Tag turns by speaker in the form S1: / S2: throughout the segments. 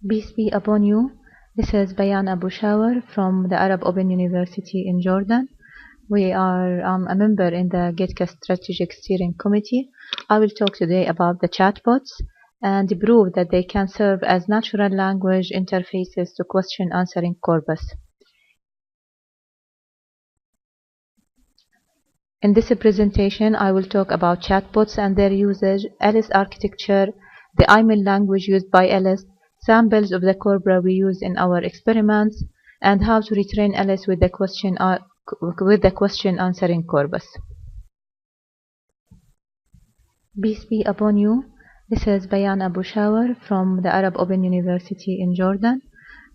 S1: Peace be upon you. This is Bayan from the Arab Open University in Jordan. We are a member in the I-GAT Strategic Steering Committee. I will talk today about the chatbots and prove that they can serve as natural language interfaces to question answering corpus. In this presentation, I will talk about chatbots and their usage, Alice architecture, the IML language used by Alice, samples of the corpora we use in our experiments, and how to retrain Alice with the question answering corpus. Peace be upon you. This is Bayan from the Arab Open University in Jordan.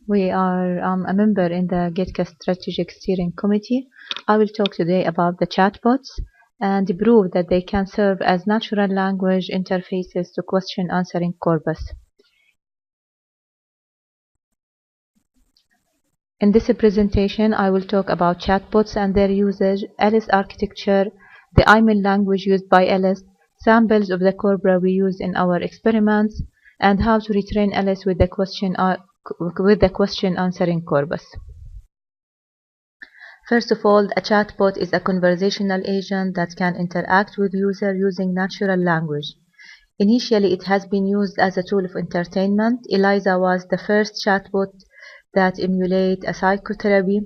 S1: We are a member in the I-GAT Strategic Steering Committee. I will talk today about the chatbots and prove that they can serve as natural language interfaces to question answering corpus. In this presentation, I will talk about chatbots and their usage, Alice architecture, the IML language used by Alice, samples of the corpora we use in our experiments, and how to retrain Alice with the question answering corpus. First of all, a chatbot is a conversational agent that can interact with user using natural language. Initially, it has been used as a tool of entertainment. Eliza was the first chatbot that emulate a psychotherapy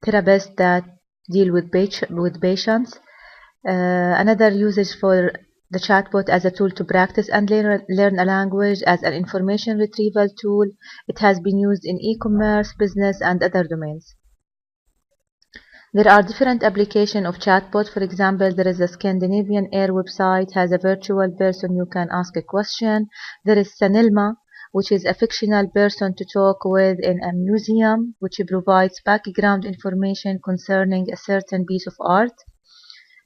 S1: therapist that deal with patients. Another usage for the chatbot as a tool to practice and learn a language as an information retrieval tool. It has been used in e-commerce, business, and other domains. There are different applications of chatbot. For example, there is a Scandinavian Air website, has a virtual person you can ask a question. There is Sanilma, which is a fictional person to talk with in a museum, which provides background information concerning a certain piece of art.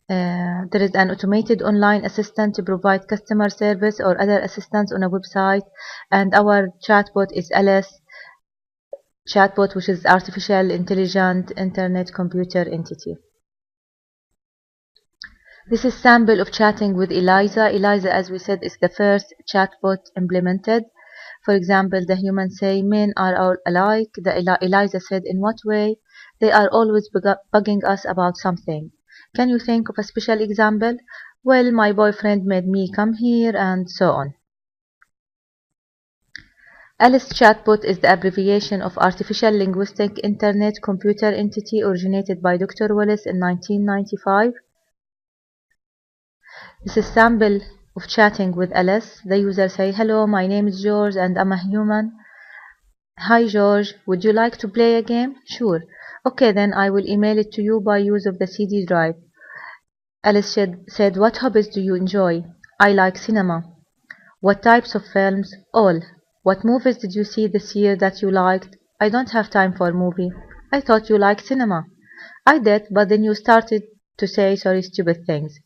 S1: There is an automated online assistant to provide customer service or other assistance on a website. And our chatbot is Alice chatbot, which is artificial intelligent internet computer entity. This is sample of chatting with Eliza. Eliza, as we said, is the first chatbot implemented. For example, the humans say men are all alike. Eliza said, in what way? They are always bugging us about something. Can you think of a special example? Well, my boyfriend made me come here, and so on. Alice chatbot is the abbreviation of Artificial Linguistic Internet Computer Entity, originated by Dr. Wallace in 1995. This is sample of chatting with Alice. The user say, hello, my name is George and I'm a human. Hi George, would you like to play a game? Sure. Okay, then I will email it to you by use of the CD drive. Alice said, what hobbies do you enjoy? I like cinema. What types of films? All. What movies did you see this year that you liked? I don't have time for a movie. I thought you liked cinema. I did, but then you started to say sorry stupid things.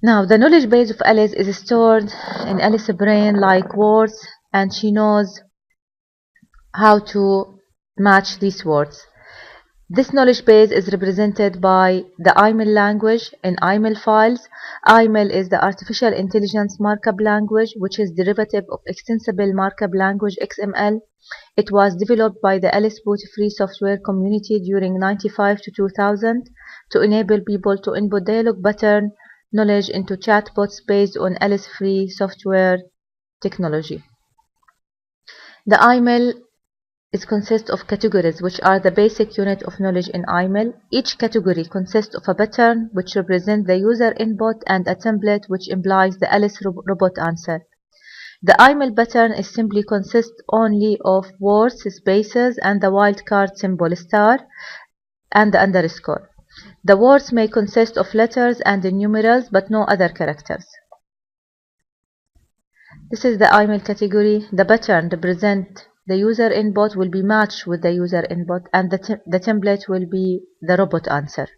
S1: Now, the knowledge base of Alice is stored in Alice's brain like words, and she knows how to match these words. This knowledge base is represented by the IML language in IML files. IML is the Artificial Intelligence Markup Language, which is derivative of Extensible Markup Language XML. It was developed by the Alice Boot free software community during 1995 to 2000 to enable people to input dialogue pattern knowledge into chatbots based on Alice free software technology. The IML consists of categories, which are the basic unit of knowledge in IML. Each category consists of a pattern, which represents the user input, and a template, which implies the Alice robot answer. The IML pattern is simply consists only of words, spaces, and the wildcard symbol star and the underscore. The words may consist of letters and numerals, but no other characters. This is the IML category. The pattern represents the user input will be matched with the user input, and the template will be the robot answer.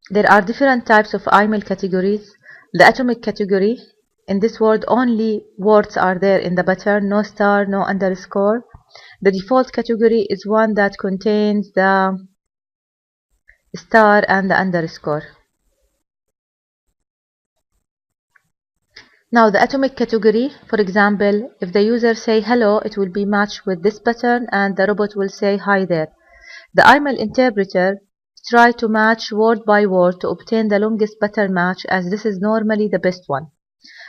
S1: There are different types of IML categories. The atomic category, in this word only words are there in the pattern, no star, no underscore. The default category is one that contains the star and the underscore. Now the atomic category, for example, if the user say hello, it will be matched with this pattern and the robot will say hi there. The IML interpreter try to match word by word to obtain the longest pattern match, as this is normally the best one.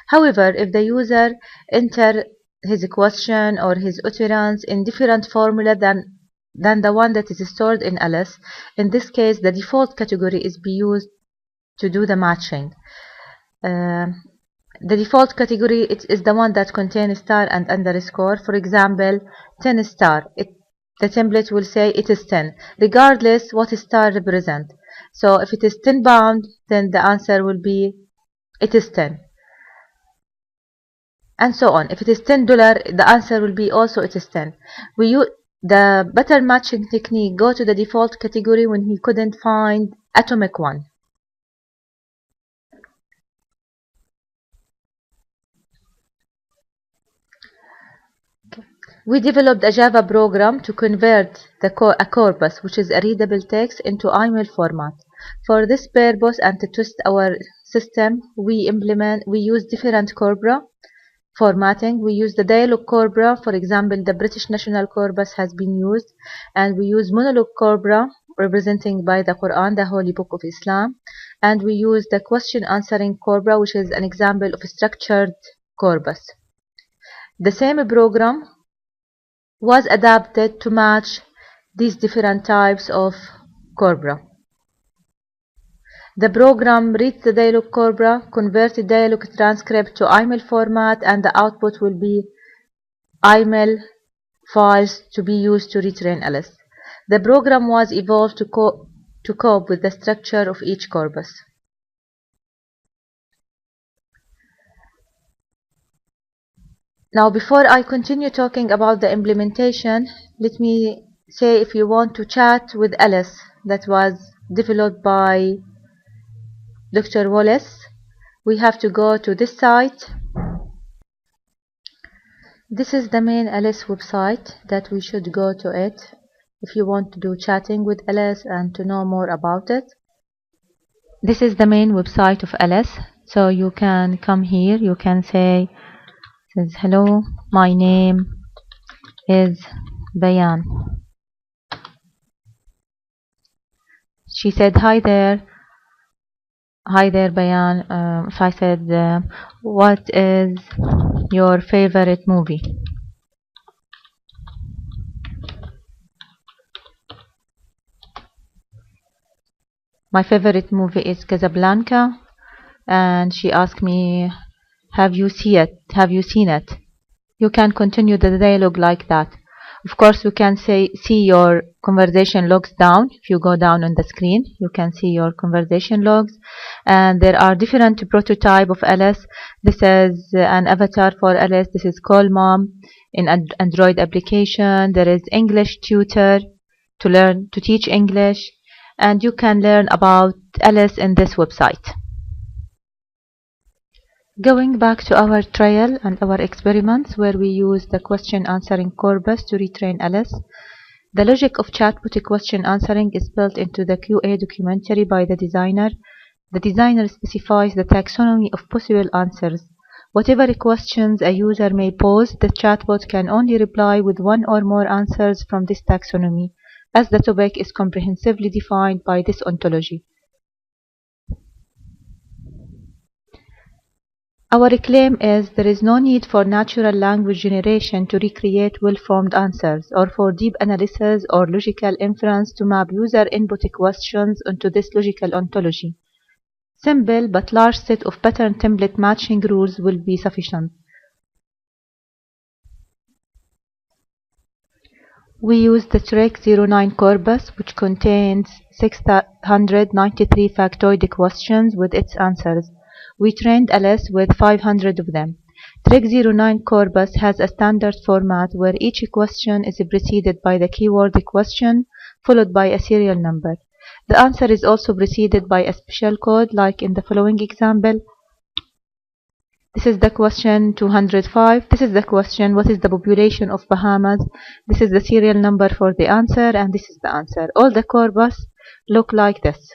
S1: However, if the user enter his question or his utterance in different formula than the one that is stored in LS, in this case the default category is be used to do the matching. The default category is the one that contains star and underscore. For example, 10 star. The template will say it is 10, regardless what star represent. So if it is 10 pound, then the answer will be it is 10. And so on. If it is $10, the answer will be also it is 10. We use the pattern matching technique go to the default category when he couldn't find atomic one. We developed a Java program to convert a corpus, which is a readable text, into IML format. For this purpose and to test our system, we use different corpora formatting. We use the dialog corpora. For example, the British National Corpus has been used, and we use monologue corpora representing by the Quran, the Holy Book of Islam, and we use the question answering corpora, which is an example of a structured corpus. The same program was adapted to match these different types of corpora. The program reads the dialog corpora, converts the dialog transcript to IML format, and the output will be IML files to be used to retrain LS. The program was evolved to cope with the structure of each corpus. Now, before I continue talking about the implementation, let me say if you want to chat with Alice, that was developed by Dr. Wallace, we have to go to this site. This is the main Alice website that we should go to it if you want to do chatting with Alice and to know more about it. This is the main website of Alice, so you can come here, you can say, says hello, my name is Bayan. She said hi there Bayan. If I said what is your favorite movie? My favorite movie is Casablanca, and she asked me, have you seen it? You can continue the dialogue like that. Of course, you can see your conversation logs down. If you go down on the screen, you can see your conversation logs. And there are different prototype of Alice. This is an avatar for Alice. This is Call Mom in an Android application. There is English tutor to teach English. And you can learn about Alice in this website. Going back to our trial and our experiments where we use the question answering corpus to retrain Alice, the logic of chatbot question answering is built into the QA documentary by the designer. The designer specifies the taxonomy of possible answers. Whatever questions a user may pose, the chatbot can only reply with one or more answers from this taxonomy, as the topic is comprehensively defined by this ontology. Our claim is there is no need for natural language generation to recreate well-formed answers, or for deep analysis or logical inference to map user input questions onto this logical ontology. Simple but large set of pattern template matching rules will be sufficient. We use the TREC09 corpus, which contains 693 factoid questions with its answers. We trained Alice with 500 of them. TREC09 corpus has a standard format where each question is preceded by the keyword question, followed by a serial number. The answer is also preceded by a special code, like in the following example. This is the question 205. This is the question, what is the population of Bahamas? This is the serial number for the answer, and this is the answer. All the corpus look like this.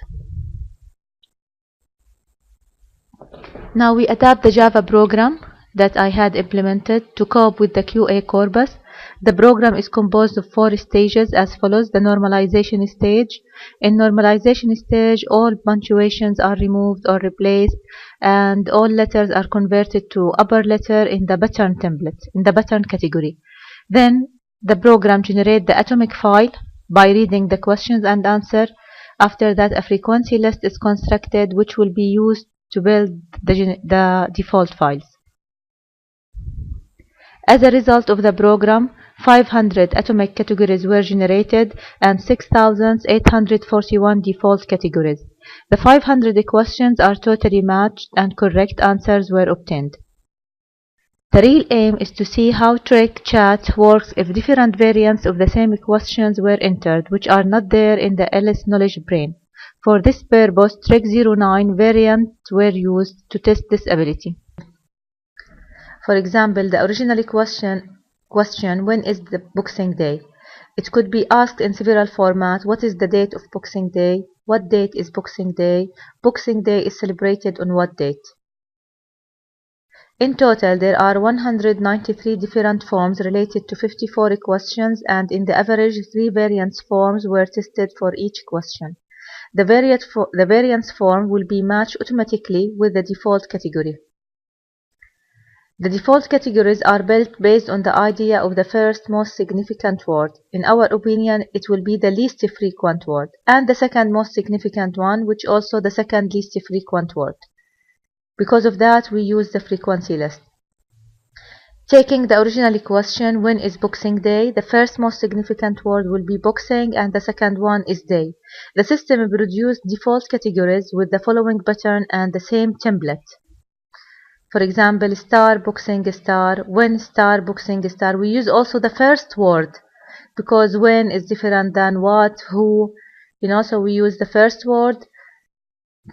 S1: Now we adapt the Java program that I had implemented to cope with the QA corpus. The program is composed of 4 stages as follows. The normalization stage. In normalization stage, all punctuations are removed or replaced, and all letters are converted to upper letter in the pattern template, in the pattern category. Then the program generates the atomic file by reading the questions and answer. After that, a frequency list is constructed, which will be used to build the default files. As a result of the program, 500 atomic categories were generated and 6,841 default categories. The 500 questions are totally matched and correct answers were obtained. The real aim is to see how trick chat works if different variants of the same questions were entered, which are not there in the Alice knowledge brain. For this purpose, Trick 09 variants were used to test this ability. For example, the original question, when is the Boxing Day? It could be asked in several formats. What is the date of Boxing Day? What date is Boxing Day? Boxing Day is celebrated on what date? In total, there are 193 different forms related to 54 questions, and in the average, 3 variance forms were tested for each question. The variance form will be matched automatically with the default category. The default categories are built based on the idea of the first most significant word. In our opinion, it will be the least frequent word, and the second most significant one, which also the second least frequent word. Because of that, we use the frequency list. Taking the original question, when is Boxing Day? The first most significant word will be boxing and the second one is day. The system produced default categories with the following pattern and the same template. For example, star, boxing, star, when, star, boxing, star. We use also the first word because when is different than what, who, so we use the first word,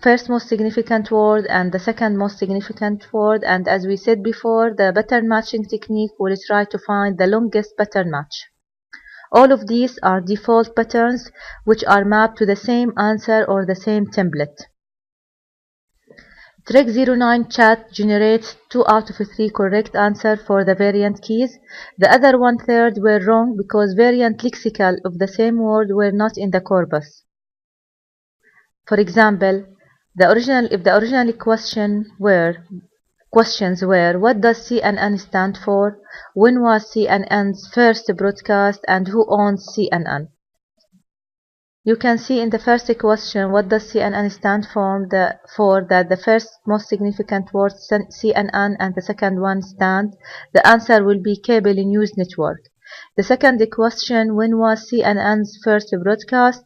S1: first most significant word and the second most significant word, and as we said before, the pattern matching technique will try to find the longest pattern match. All of these are default patterns which are mapped to the same answer or the same template. Trick 09 chat generates 2 out of 3 correct answers for the variant keys. The other 1/3 were wrong because variant lexical of the same word were not in the corpus. For example, if the original questions were, what does CNN stand for? When was CNN's first broadcast? And who owns CNN? You can see in the first question, what does CNN stand for? That the first most significant word CNN and the second one stand. The answer will be Cable News Network. The second question, when was CNN's first broadcast?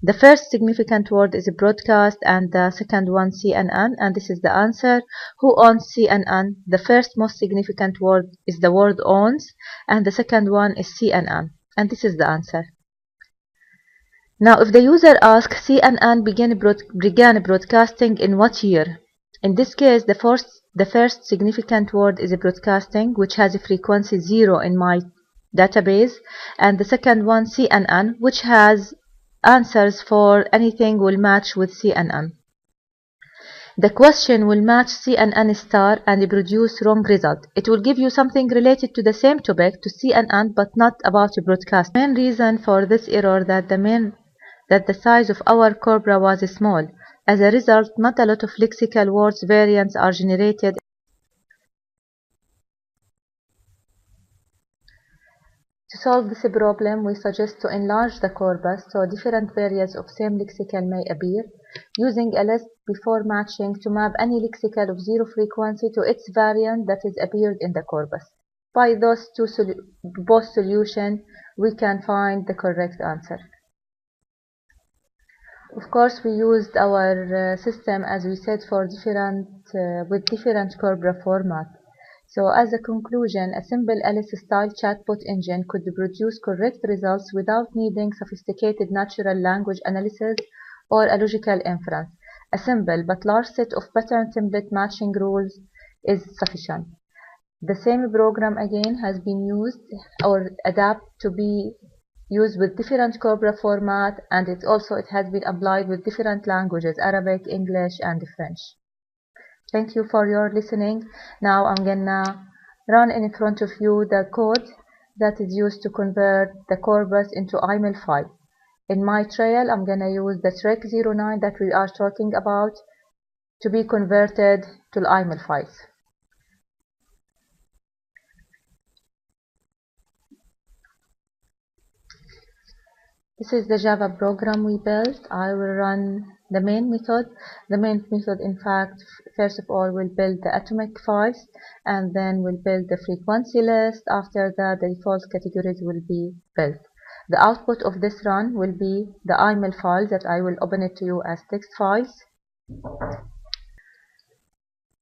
S1: The first significant word is broadcast and the second one CNN, and this is the answer. Who owns CNN? The first most significant word is the word owns and the second one is CNN, and this is the answer. Now if the user asks CNN began broadcasting in what year? In this case the first significant word is broadcasting, which has a frequency 0 in my database, and the second one CNN, which has answers for anything will match with CNN. The question will match CNN star and produce wrong result. It will give you something related to the same topic to CNN but not about broadcast. The main reason for this error that the size of our corpora was small. As a result, not a lot of lexical words variants are generated. To solve this problem, we suggest to enlarge the corpus so different variants of same lexical may appear, using a list before matching to map any lexical of 0 frequency to its variant that is appeared in the corpus. By those both solutions, we can find the correct answer. Of course, we used our system, as we said, for with different corpora format. So as a conclusion, a simple Alice-style chatbot engine could produce correct results without needing sophisticated natural language analysis or a logical inference. A simple but large set of pattern template matching rules is sufficient. The same program again has been used or adapted to be used with different corpora format, and it has been applied with different languages, Arabic, English, and French. Thank you for your listening. Now I'm gonna run in front of you the code that is used to convert the corpus into IML file. In my trial, I'm gonna use the trick09 that we are talking about to be converted to IML files. This is the Java program we built. I will run the main method. The main method, in fact, first of all, will build the atomic files, and then we'll build the frequency list. After that, the default categories will be built. The output of this run will be the IML files that I will open it to you as text files.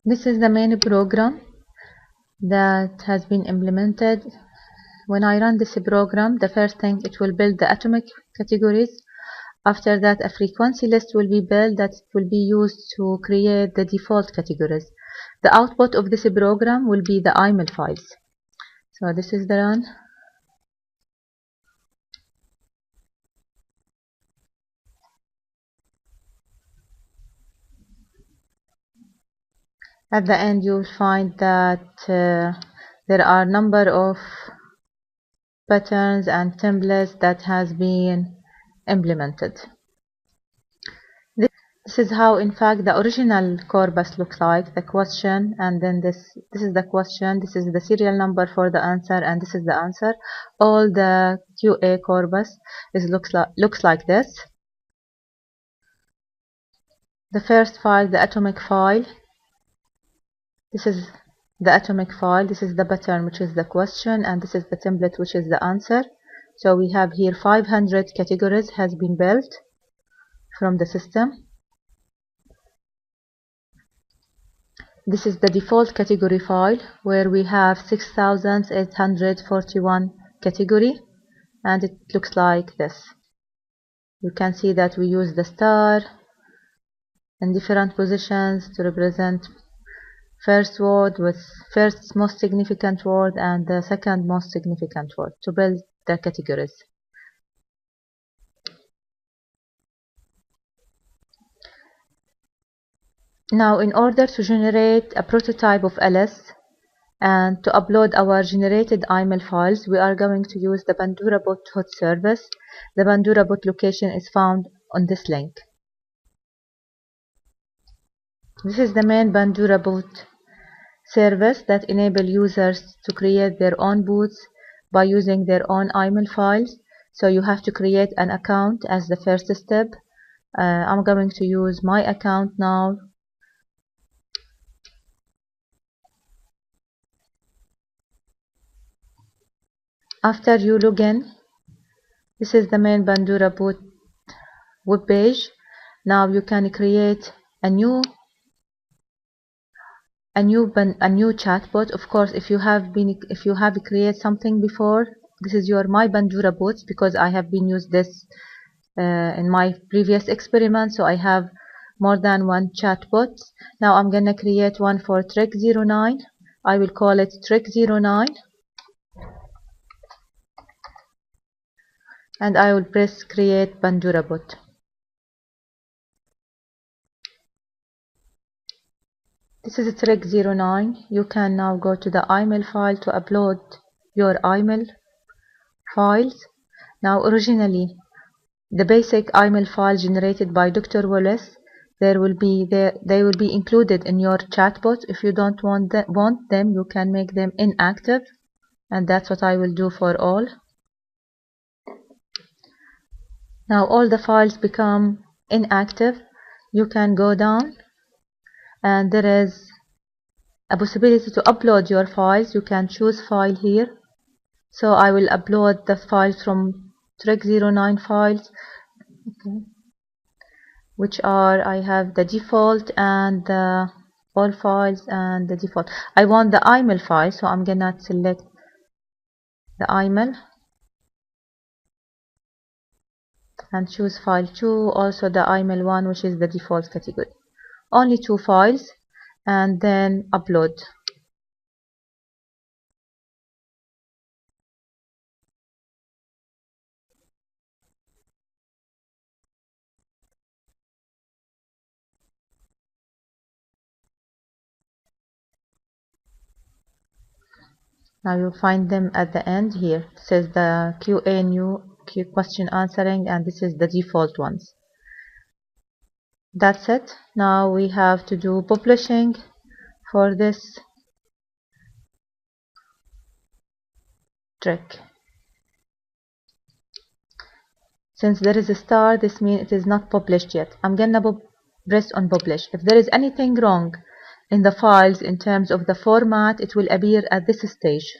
S1: This is the main program that has been implemented. When I run this program, the first thing, it will build the atomic categories. After that, a frequency list will be built that will be used to create the default categories. The output of this program will be the IML files. So this is the run. At the end, you'll find that there are a number of patterns and templates that has been implemented. This is how, in fact, the original corpus looks like, the question, and then this is the question, this is the serial number for the answer, and this is the answer. All the QA corpus looks like this. The first file, the atomic file, this is the atomic file, this is the pattern, which is the question, and this is the template, which is the answer. So we have here 500 categories has been built from the system. This is the default category file where we have 6,841 category, and it looks like this. You can see that we use the star in different positions to represent first word with first most significant word and the second most significant word to build the categories. Now, in order to generate a prototype of LS and to upload our generated IML files, we are going to use the Bandura Bot hot service. The Bandura Bot location is found on this link. This is the main Bandura Bot service that enable users to create their own bots by using their own IML files. So you have to create an account as the first step. I'm going to use my account now. After you log in, this is the main Bandura Bot web page. Now you can create a new chatbot. Of course, if you have created something before, this is your my Bandura bots, because I have been used this in my previous experiment, so I have more than one chatbot. Now I'm gonna create one for trick09. I will call it trick09, and I will press create Bandura bot. This is trick09. You can now go to the IML file to upload your IML files. Now, originally, the basic IML file generated by Dr. Wallace, they will be included in your chatbot. If you don't want them, you can make them inactive, and that's what I will do for all. Now all the files become inactive. You can go down, and there is a possibility to upload your files. You can choose file here. So I will upload the files from trick09 files, which are, I have the default and the all files and the default. I want the IML file, so I'm gonna select the IML and choose file 2, also the IML 1, which is the default category. Only 2 files, and then upload. Now you'll find them at the end here. This is the QA new question answering, and this is the default ones. That's it. Now we have to do publishing for this trick. Since there is a star, this means it is not published yet. I'm gonna press on publish. If there is anything wrong in the files in terms of the format, it will appear at this stage.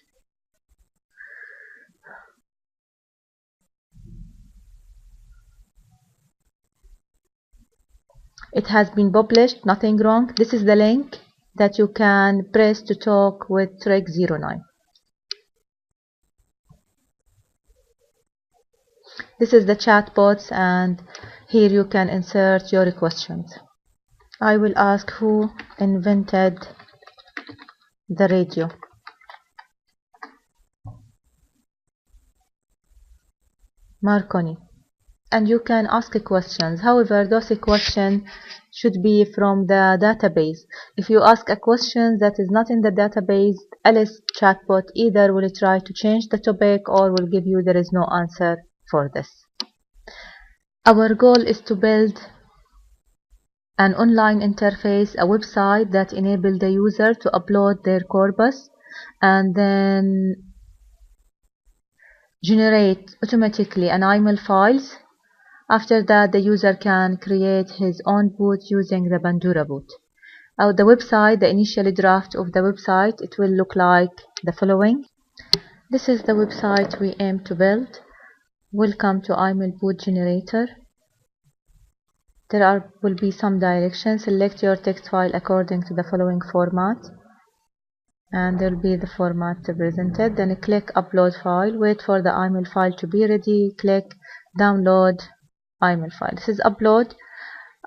S1: It has been published, nothing wrong. This is the link that you can press to talk with Trick 09. This is the chatbots, and here you can insert your questions. I will ask who invented the radio. Marconi. And you can ask questions. However, those questions should be from the database. If you ask a question that is not in the database, Alice chatbot either will try to change the topic or will give you there is no answer for this. Our goal is to build an online interface, a website that enables the user to upload their corpus and then generate automatically an IML files. After that, the user can create his own boot using the Bandura boot. The website, the initial draft of the website, it will look like the following. This is the website we aim to build. Welcome to IML boot generator. There will be some directions. Select your text file according to the following format. And there will be the format presented. Then click upload file. Wait for the IML file to be ready. Click download IML file. This is upload.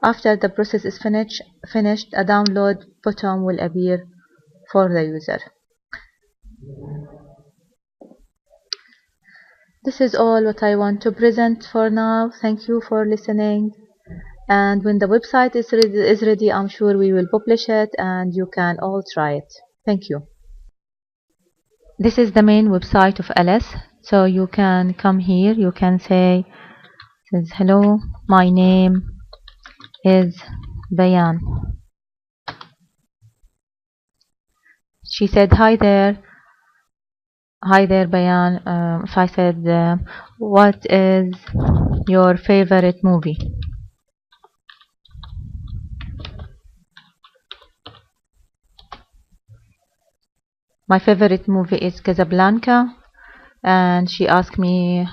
S1: After the process is finished, a download button will appear for the user. This is all what I want to present for now. Thank you for listening. And when the website is ready, I'm sure we will publish it and you can all try it. Thank you. This is the main website of LS. So you can come here. You can say, says, hello, my name is Bayan. She said, hi there. Hi there, Bayan. If I said, what is your favorite movie? My favorite movie is Casablanca. And she asked me,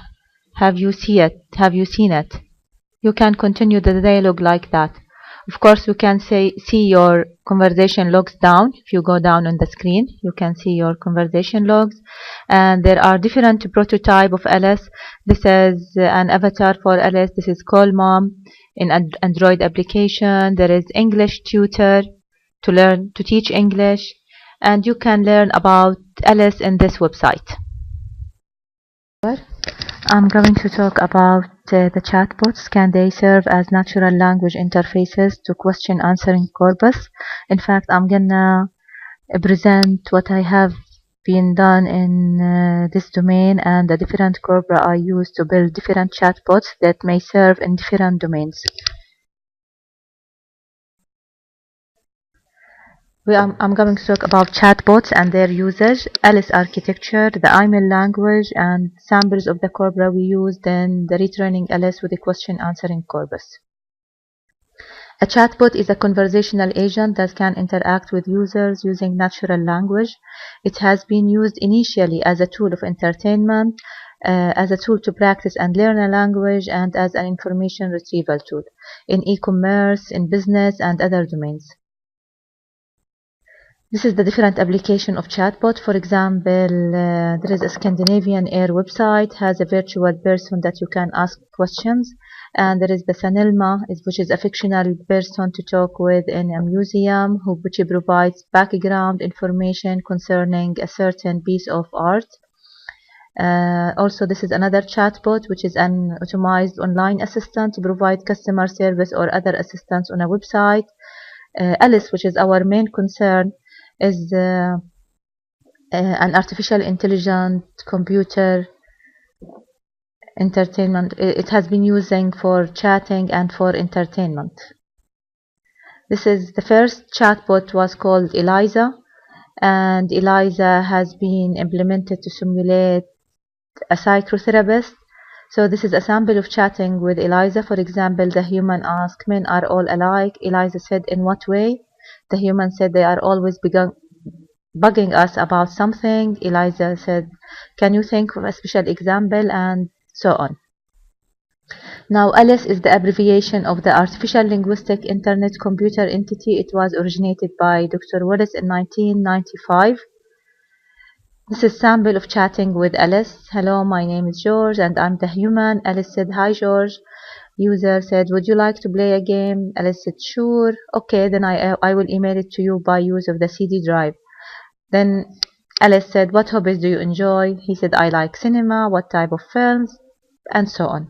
S1: have you seen it? Have you seen it? You can continue the dialogue like that. Of course, you can see your conversation logs down. If you go down on the screen, you can see your conversation logs. And there are different prototype of LS. This is an avatar for LS. This is Call Mom in Android application. There is English tutor to teach English. And you can learn about LS in this website. I'm going to talk about the chatbots. Can they serve as natural language interfaces to question answering corpus? In fact, I'm gonna present what I have been done in this domain and the different corpora I use to build different chatbots that may serve in different domains. I'm going to talk about chatbots and their usage, Alice architecture, the IML language, and samples of the corpora we used in the retraining Alice with the question answering corpus. A chatbot is a conversational agent that can interact with users using natural language. It has been used initially as a tool of entertainment, as a tool to practice and learn a language, and as an information retrieval tool in e-commerce, in business, and other domains. This is the different application of chatbot. For example, there is a Scandinavian Air website, has a virtual person that you can ask questions. And there is the Sanelma, which is a fictional person to talk with in a museum, which provides background information concerning a certain piece of art. Also, this is another chatbot, which is an automated online assistant to provide customer service or other assistance on a website. Alice, which is our main concern, is an artificial intelligent computer entertainment. It has been using for chatting and for entertainment. This is the first chatbot was called Eliza, and Eliza has been implemented to simulate a psychotherapist. So this is a sample of chatting with Eliza. For example, the human asked, "Men are all alike." Eliza said, "In what way?" The human said, "They are always bugging us about something." Eliza said, "Can you think of a special example?" And so on. Now, ALICE is the abbreviation of the Artificial Linguistic Internet Computer Entity. It was originated by Dr. Wallace in 1995. This is a sample of chatting with Alice. "Hello, my name is George and I'm the human." Alice said, "Hi, George." User said, "Would you like to play a game?" Alice said, "Sure." "Okay, then I will email it to you by use of the CD drive." Then Alice said, "What hobbies do you enjoy?" He said, "I like cinema." "What type of films?" And so on.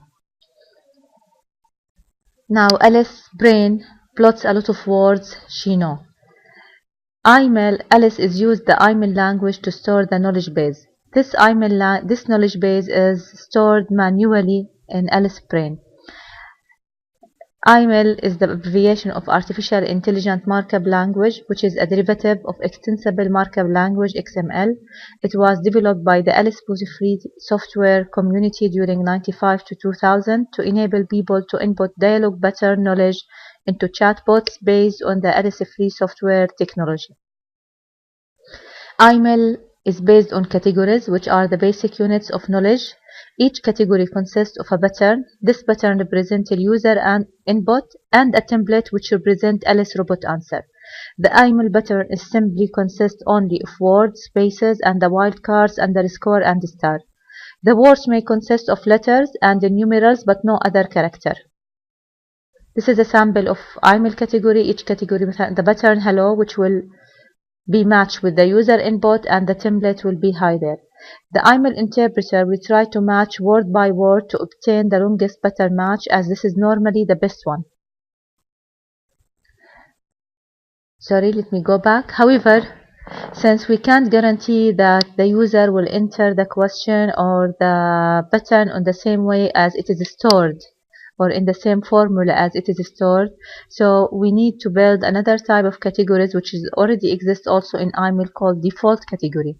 S1: Now Alice's brain plots a lot of words she knows. Alice is used the IML language to store the knowledge base. This knowledge base is stored manually in Alice's brain. IML is the abbreviation of Artificial Intelligent Markup Language, which is a derivative of Extensible Markup Language (XML). It was developed by the Alice free software community during 1995 to 2000 to enable people to input dialogue pattern knowledge into chatbots based on the Alice free software technology. IML is based on categories, which are the basic units of knowledge. Each category consists of a pattern. This pattern represents a user and input and a template which represents Alice robot answer. The IML pattern is simply consists only of words, spaces, and the wildcards, underscore, and star. The words may consist of letters and the numerals, but no other character. This is a sample of IML category. Each category, the pattern hello, which will be matched with the user input, and the template will be hidden. The IML interpreter will try to match word by word to obtain the longest pattern match, as this is normally the best one. Sorry, let me go back. However, since we can't guarantee that the user will enter the question or the pattern on the same way as it is stored, or in the same formula as it is stored, so we need to build another type of categories which is already exists also in IML called default category.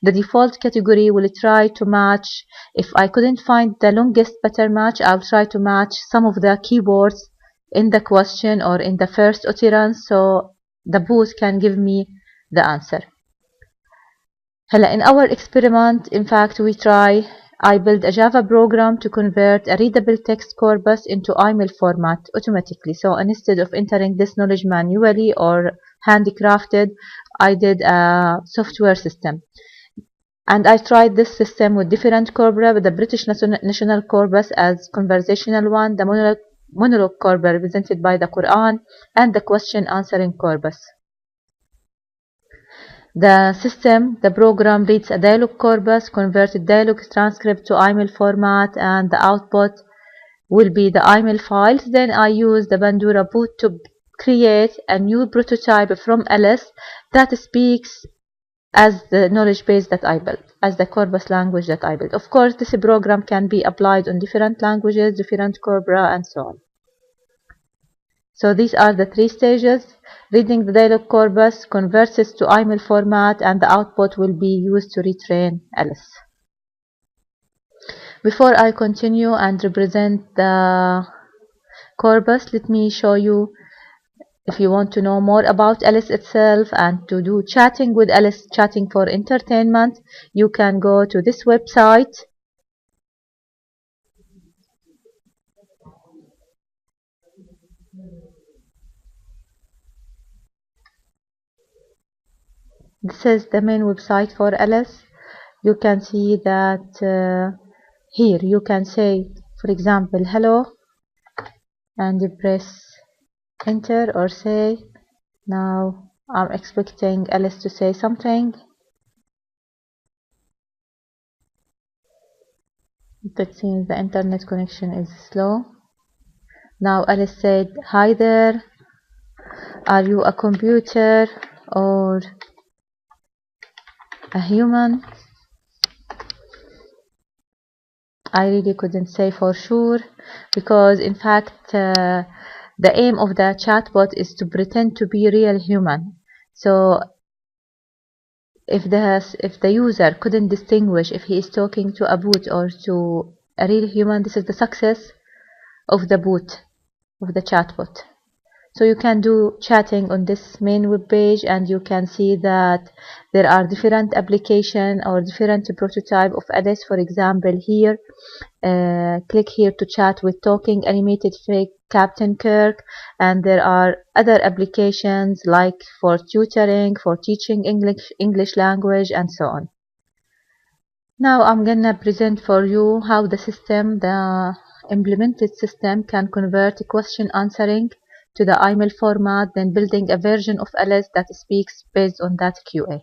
S1: The default category will try to match. If I couldn't find the longest pattern match, I'll try to match some of the keywords in the question or in the first utterance, so the booth can give me the answer. In our experiment, in fact, I built a Java program to convert a readable text corpus into IML format automatically. So instead of entering this knowledge manually or handcrafted, I did a software system. And I tried this system with different corpora, with the British National Corpus as conversational one, the monologue corpus represented by the Quran, and the question answering corpus. The program reads a dialogue corpus, converted dialogue transcript to IML format, and the output will be the IML files. Then I use the Bandura boot to create a new prototype from Alice that speaks as the knowledge base that I built, as the corpus language that I built. Of course, this program can be applied on different languages, different corpora, and so on. So these are the three stages. Reading the dialogue corpus converts it to IML format, and the output will be used to retrain Alice. Before I continue and represent the corpus, let me show you, if you want to know more about Alice itself and to do chatting with Alice, chatting for entertainment, you can go to this website. This is the main website for Alice. You can see that here you can say, for example, hello, and you press enter, or say, now I'm expecting Alice to say something. It seems the internet connection is slow. Now Alice said, "Hi there, are you a computer or a human. I really couldn't say for sure, because in fact the aim of the chatbot is to pretend to be real human. So if the user couldn't distinguish if he is talking to a bot or to a real human, this is the success of the bot, of the chatbot. So you can do chatting on this main web page, and you can see that there are different application or different prototype of Alice. For example, here click here to chat with talking animated fake Captain Kirk, and there are other applications like for tutoring, for teaching English language, and so on. Now I'm gonna present for you how the implemented system can convert question answering to the email format, then building a version of Alice that speaks based on that QA.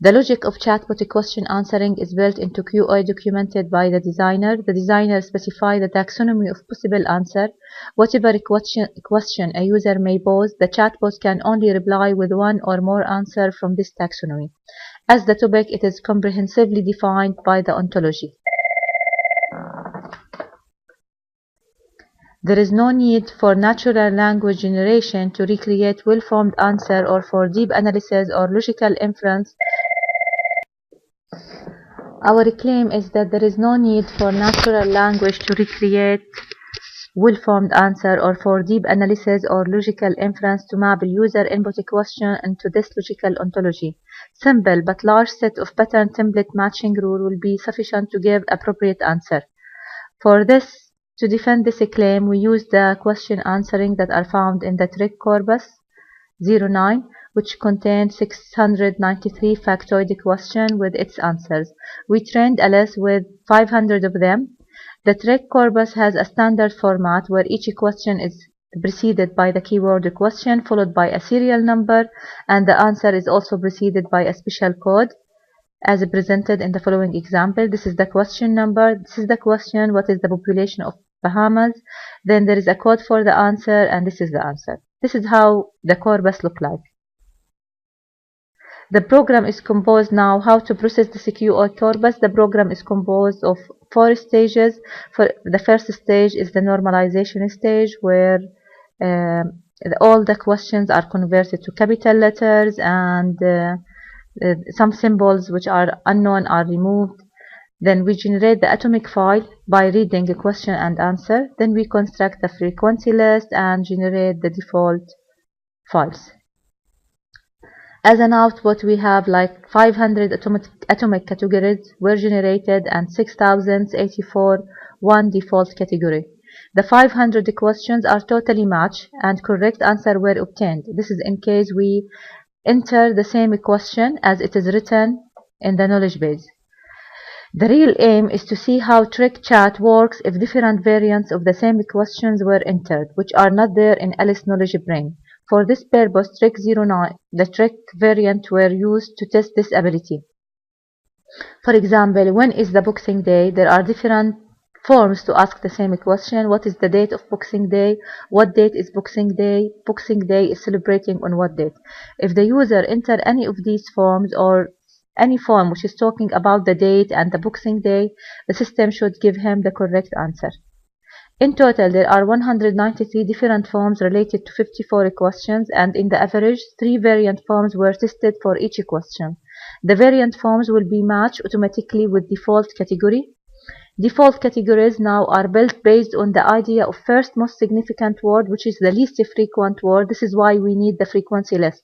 S1: The logic of chatbot question answering is built into QA documented by the designer. The designer specifies the taxonomy of possible answer. Whatever question a user may pose, the chatbot can only reply with one or more answer from this taxonomy. As the topic, it is comprehensively defined by the ontology. There is no need for natural language generation to recreate well-formed answer or for deep analysis or logical inference. Our claim is that there is no need for natural language to recreate well-formed answer or for deep analysis or logical inference to map a user input question into this logical ontology. Simple but large set of pattern template matching rule will be sufficient to give appropriate answer. For this, to defend this claim, we use the question answering that are found in the trick corpus 09, which contained 693 factoid questions with its answers. We trained Alice with 500 of them. The trick corpus has a standard format where each question is preceded by the keyword question followed by a serial number, and the answer is also preceded by a special code as presented in the following example. This is the question number, this is the question, what is the population of Bahamas, then there is a code for the answer, and this is the answer. This is how the corpus look like. The program is composed now. How to process the QA corpus? The program is composed of 4 stages. For the first stage is the normalization stage, where all the questions are converted to capital letters, and some symbols which are unknown are removed. Then we generate the atomic file by reading a question and answer. Then we construct the frequency list and generate the default files. As an output, we have like 500 atomic categories were generated and 6084 one default category. The 500 questions are totally matched and correct answer were obtained. This is in case we enter the same question as it is written in the knowledge base. The real aim is to see how trick chat works if different variants of the same questions were entered, which are not there in Alice Knowledge Brain. For this purpose, trick 09, the trick variant were used to test this ability. For example, when is the Boxing Day? There are different forms to ask the same question. What is the date of Boxing Day? What date is Boxing Day? Boxing Day is celebrating on what date? If the user enter any of these forms or any form which is talking about the date and the Boxing Day, the system should give him the correct answer. In total, there are 193 different forms related to 54 questions, and in the average, 3 variant forms were tested for each question. The variant forms will be matched automatically with default category. Default categories now are built based on the idea of first most significant word, which is the least frequent word. This is why we need the frequency list.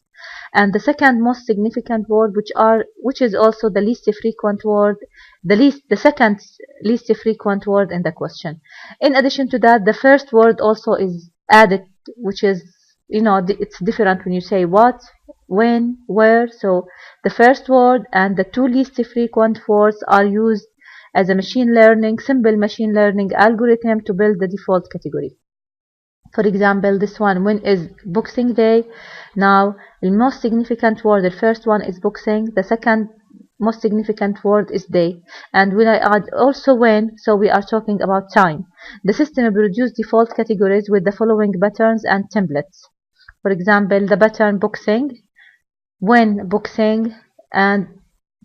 S1: And the second most significant word, which is also the least frequent word, the second least frequent word in the question. In addition to that, the first word also is added, which is, it's different when you say what, when, where. So the first word and the 2 least frequent words are used as a simple machine learning algorithm to build the default category. For example, this one, when is Boxing Day? Now, the most significant word, the first one is boxing, the second most significant word is day. And when I add also when, so we are talking about time. The system produces default categories with the following patterns and templates. For example, the pattern boxing, when boxing, and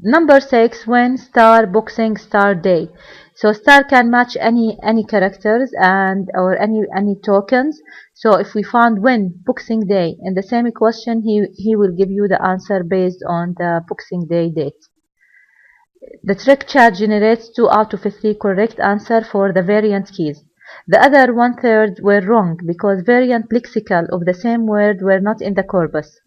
S1: Number 6, when star boxing star day. So star can match any characters and or any tokens. So if we found when boxing day in the same question, he will give you the answer based on the boxing day date. The trick chat generates 2 out of 3 correct answer for the variant keys. The other 1/3 were wrong because variant lexical of the same word were not in the corpus.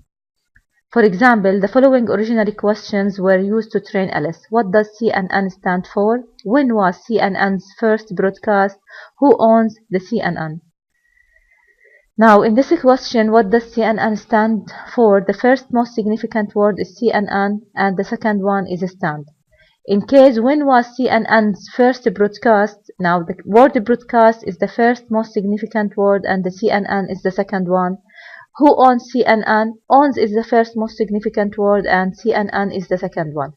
S1: For example, the following original questions were used to train Alice. What does CNN stand for? When was CNN's first broadcast? Who owns the CNN? Now, in this question, what does CNN stand for? The first most significant word is CNN, and the second one is stand. In case, when was CNN's first broadcast? Now, the word broadcast is the first most significant word, and the CNN is the second one. Who owns CNN? Owns is the first most significant word, and CNN is the second one.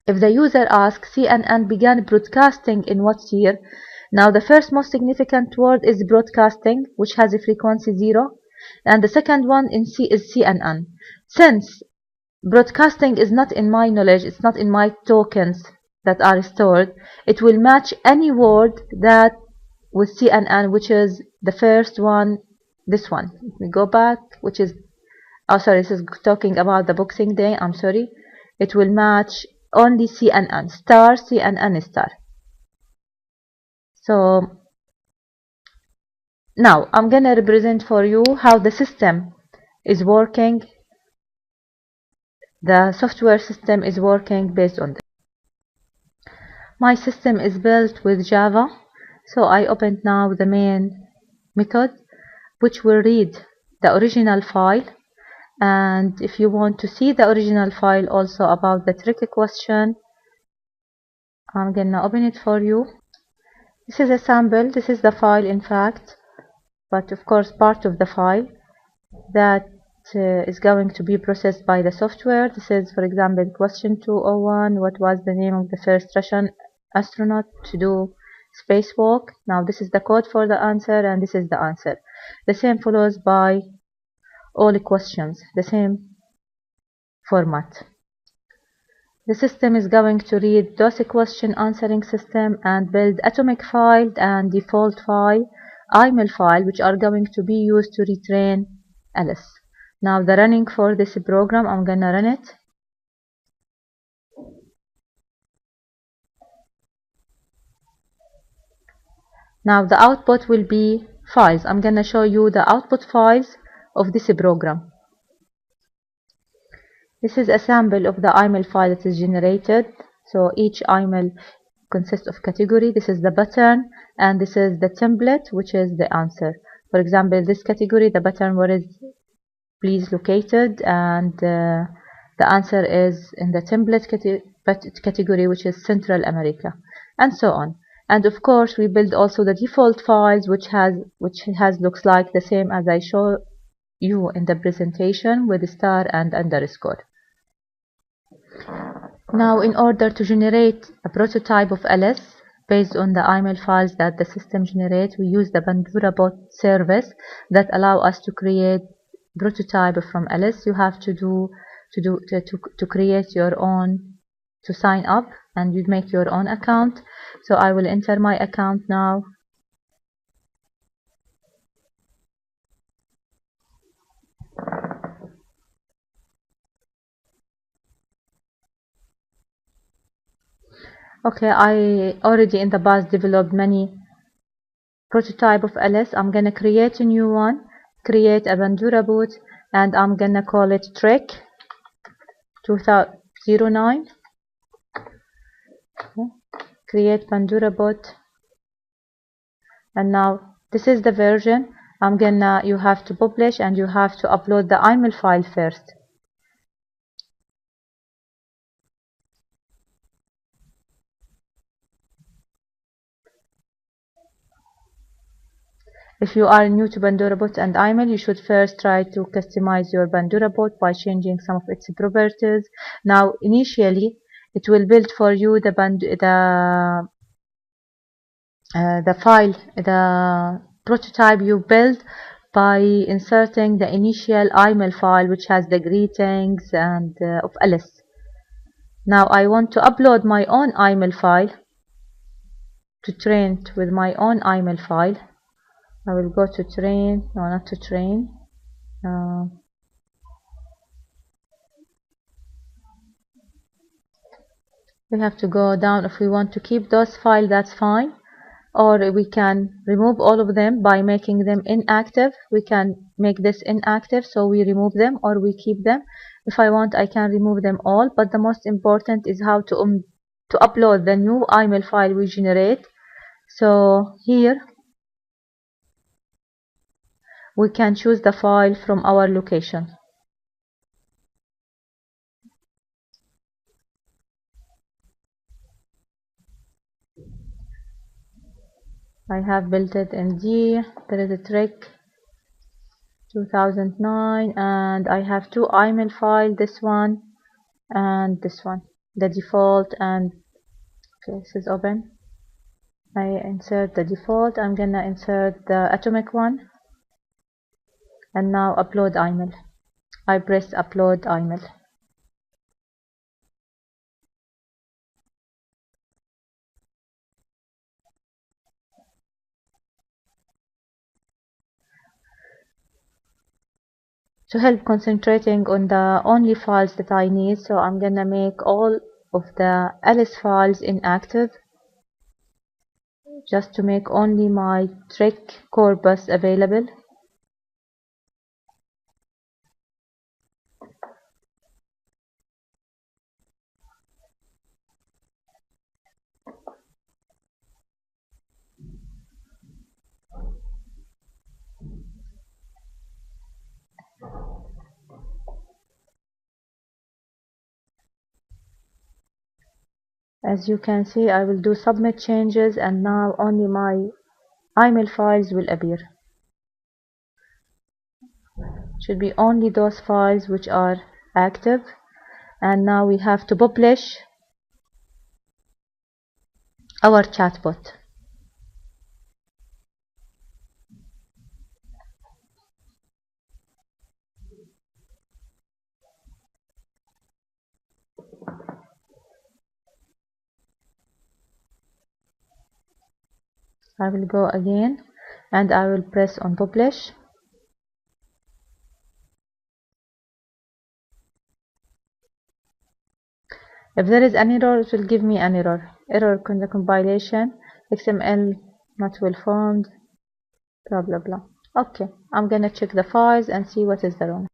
S1: If the user asks CNN began broadcasting in what year? Now the first most significant word is broadcasting, which has a frequency 0, and the second one in C is CNN. Since broadcasting is not in my knowledge, it's not in my tokens that are stored, it will match any word that with CNN, which is the first one, this one. Let me go back, which is, oh sorry, this is talking about the boxing day, I'm sorry. It will match only CNN, star, CNN star. So now I'm gonna represent for you how the system is working. The software system is working based on this. My system is built with Java, so I opened now the main method, which will read the original file. And if you want to see the original file also about the trick question, I'm gonna open it for you. This is a sample, this is the file in fact, but of course part of the file that is going to be processed by the software. This is, for example, question 201, what was the name of the first Russian astronaut to do spacewalk? Now this is the code for the answer, and this is the answer. The same follows by all questions, the same format. The system is going to read those question answering system and build atomic file and default file, IML file, which are going to be used to retrain Alice. Now the running for this program, I'm gonna run it. Now the output will be files. I'm gonna show you the output files of this program. This is a sample of the IML file that is generated. So each IML consists of category. This is the pattern, and this is the template, which is the answer. For example, this category, the pattern where is please located, and the answer is in the template category, which is Central America, and so on. And of course, we build also the default files, which has looks like the same as I show you in the presentation with star and underscore. Now, in order to generate a prototype of LS based on the IML files that the system generates, we use the Bandura bot service that allow us to create prototype from LS. You have to create your own, to sign up, and you make your own account. So I will enter my account now. Okay, I already in the past developed many prototype of LS. I'm gonna create a new one, create a Bandura bot, and I'm gonna call it trick 2009. Okay. Create Bandura bot, and now this is the version. You have to publish, and you have to upload the IML file first. If you are new to Bandura bot and IML, you should first try to customize your Bandura bot by changing some of its properties. Now, initially, it will build for you the file, the prototype you build by inserting the initial IML file, which has the greetings and of Alice. Now I want to upload my own IML file, to train it with my own IML file. I will go to train, no, not to train. We have to go down. If we want to keep those files, that's fine, or we can remove all of them by making them inactive. We can make this inactive, so we remove them or we keep them. If I want, I can remove them all, but the most important is how to upload the new IML file we generate. So here we can choose the file from our location. I have built it in D. There is a trick, 2009, and I have two IML files, this one and this one, the default. And okay, this is open. I insert the default. I'm gonna insert the atomic one, and now upload IML. I press upload IML. To help concentrating on the only files that I need, so I'm gonna make all of the ls files inactive, just to make only my trick corpus available. As you can see, I will do submit changes, and now only my IML files will appear. Should be only those files which are active. And now we have to publish our chatbot. I will go again and I will press on publish. If there is an error, it will give me an error. Error in the compilation, XML not well formed, blah blah blah. Okay, I'm gonna check the files and see what is the wrong.